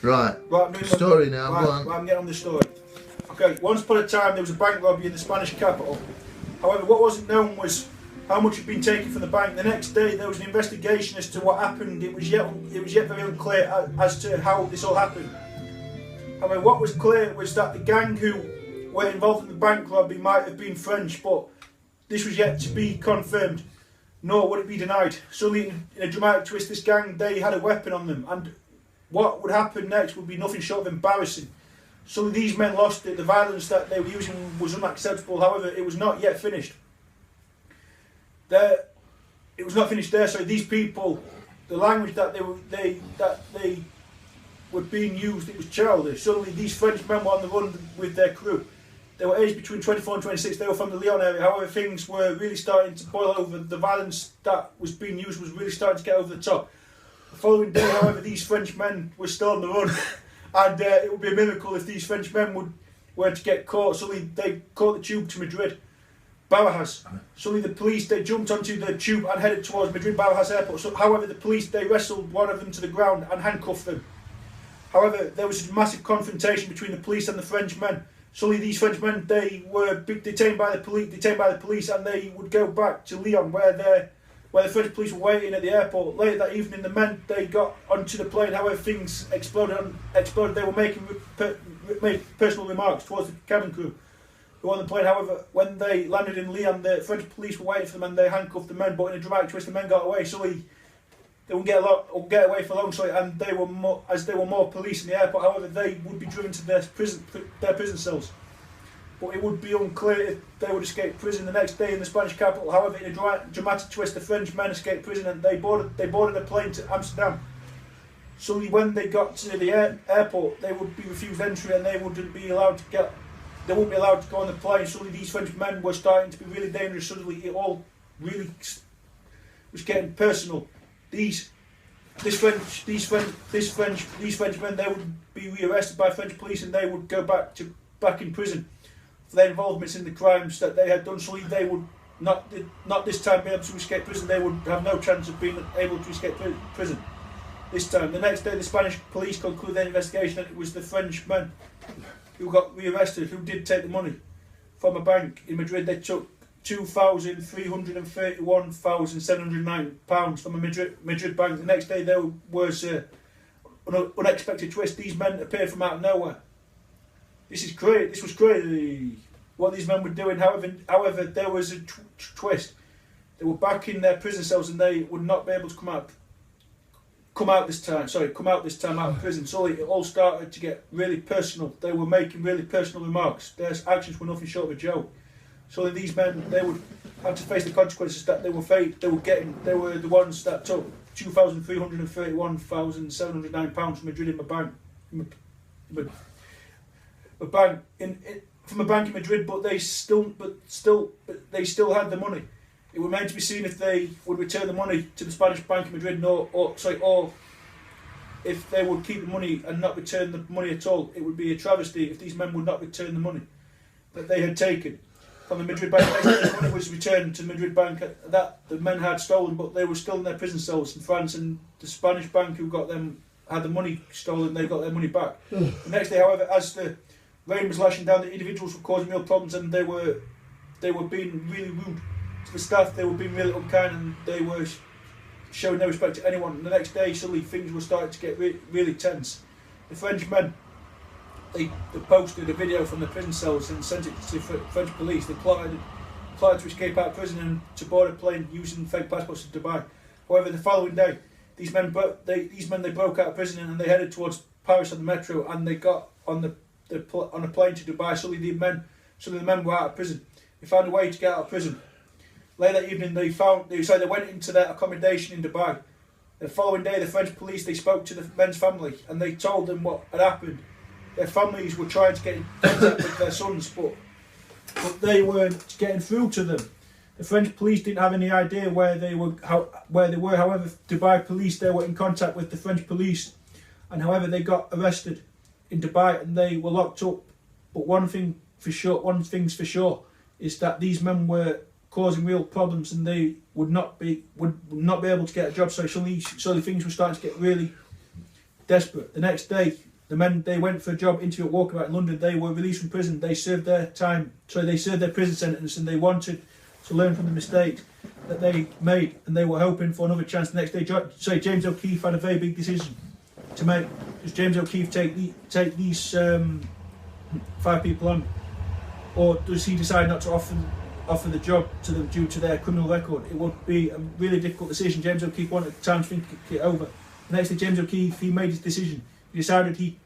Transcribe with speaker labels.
Speaker 1: Right. Story now. Go on.
Speaker 2: Right, I'm getting on the story. Okay, once upon a time there was a bank robbery in the Spanish capital. However, what wasn't known was how much had been taken from the bank. The next day there was an investigation as to what happened. It was yet very unclear as to how this all happened. However, what was clear was that the gang who were involved in the bank robbery might have been French, but this was yet to be confirmed, nor would it be denied. Suddenly, in a dramatic twist, this gang, they had a weapon on them, and what would happen next would be nothing short of embarrassing. So these men lost it. The violence that they were using was unacceptable. However, it was not yet finished. It was not finished there. So these people, the language that they were being used, it was childish. Suddenly, these French men were on the run with their crew. They were aged between 24 and 26. They were from the Lyon area. However, things were really starting to boil over. The violence that was being used was really starting to get over the top. The following day, however, these French men were still on the run. And it would be a miracle if these French men were to get caught. Suddenly they caught the tube to Madrid, Barajas. Suddenly the police, they jumped onto the tube and headed towards Madrid Barajas airport. So, however, the police, they wrestled one of them to the ground and handcuffed them. However, there was a massive confrontation between the police and the French men. Suddenly these French men, they were detained by the police, and they would go back to Lyon where the French police were waiting at the airport. Later that evening, the men, they got onto the plane. However, things exploded. They were making personal remarks towards the cabin crew who were on the plane. However, when they landed in Lyon, the French police were waiting for them and they handcuffed the men. But in a dramatic twist, the men got away. So they wouldn't get away for long. So, and there were more police in the airport. However, they would be driven to their prison cells. But it would be unclear if they would escape prison the next day in the Spanish capital. However, in a dramatic twist, the French men escaped prison and they boarded a plane to Amsterdam. Suddenly, when they got to the airport, they would be refused entry and they wouldn't be allowed to go on the plane. Suddenly, these French men were starting to be really dangerous. Suddenly, it all really was getting personal. These French men, they would be rearrested by French police and they would go back in prison for their involvements in the crimes that they had done. So they would not this time be able to escape prison. They would have no chance of being able to escape prison this time. The next day, the Spanish police concluded their investigation and it was the French men who got rearrested, who did take the money from a bank in Madrid. They took £2,331,709 from a Madrid bank. The next day, there was an unexpected twist. These men appeared from out of nowhere. This was crazy what these men were doing. However, there was a twist. They were back in their prison cells and they would not be able to come out this time out of prison. So it all started to get really personal. They were making really personal remarks. Their actions were nothing short of a joke. So these men, they would have to face the consequences that they were getting. They were the ones that took £2,331,709 from Madrid in from a bank in Madrid, but they still had the money. It remained to be seen if they would return the money to the Spanish bank in Madrid, or if they would keep the money and not return the money at all. It would be a travesty if these men would not return the money that they had taken from the Madrid bank. The money was returned to the Madrid bank that the men had stolen, but they were still in their prison cells in France, and the Spanish bank who had the money stolen, they got their money back. The next day, however, as the rain was lashing down, the individuals were causing real problems and they were being really rude to the staff. They were being really unkind and they were showing no respect to anyone. And the next day, suddenly things were starting to get really tense. The French men, they posted a video from the prison cells and sent it to French police. They plotted to escape out of prison and to board a plane using fake passports to Dubai. However, the following day, these men broke out of prison and they headed towards Paris on the metro, and they got on a plane to Dubai. Suddenly the men were out of prison. They found a way to get out of prison. Later that evening, they went into their accommodation in Dubai. The following day, the French police, they spoke to the men's family and they told them what had happened. Their families were trying to get in contact with their sons, but they weren't getting through to them. The French police didn't have any idea where they were. However, Dubai police, they were in contact with the French police, and however, they got arrested in Dubai and they were locked up. But one thing's for sure is that these men were causing real problems and they would not be able to get a job. So things were starting to get really desperate. The next day, The men, they went for a job interview at Walkabout in London. They were released from prison. They served their time. Sorry, they served their prison sentence, and they wanted to learn from the mistakes that they made, and they were hoping for another chance the next day. James O'Keefe had a very big decision to make. Does James O'Keefe take these 5 people on, or does he decide not to offer the job to them due to their criminal record? It would be a really difficult decision. James O'Keefe wanted time to think it over. The next day, James O'Keefe, he made his decision. He decided he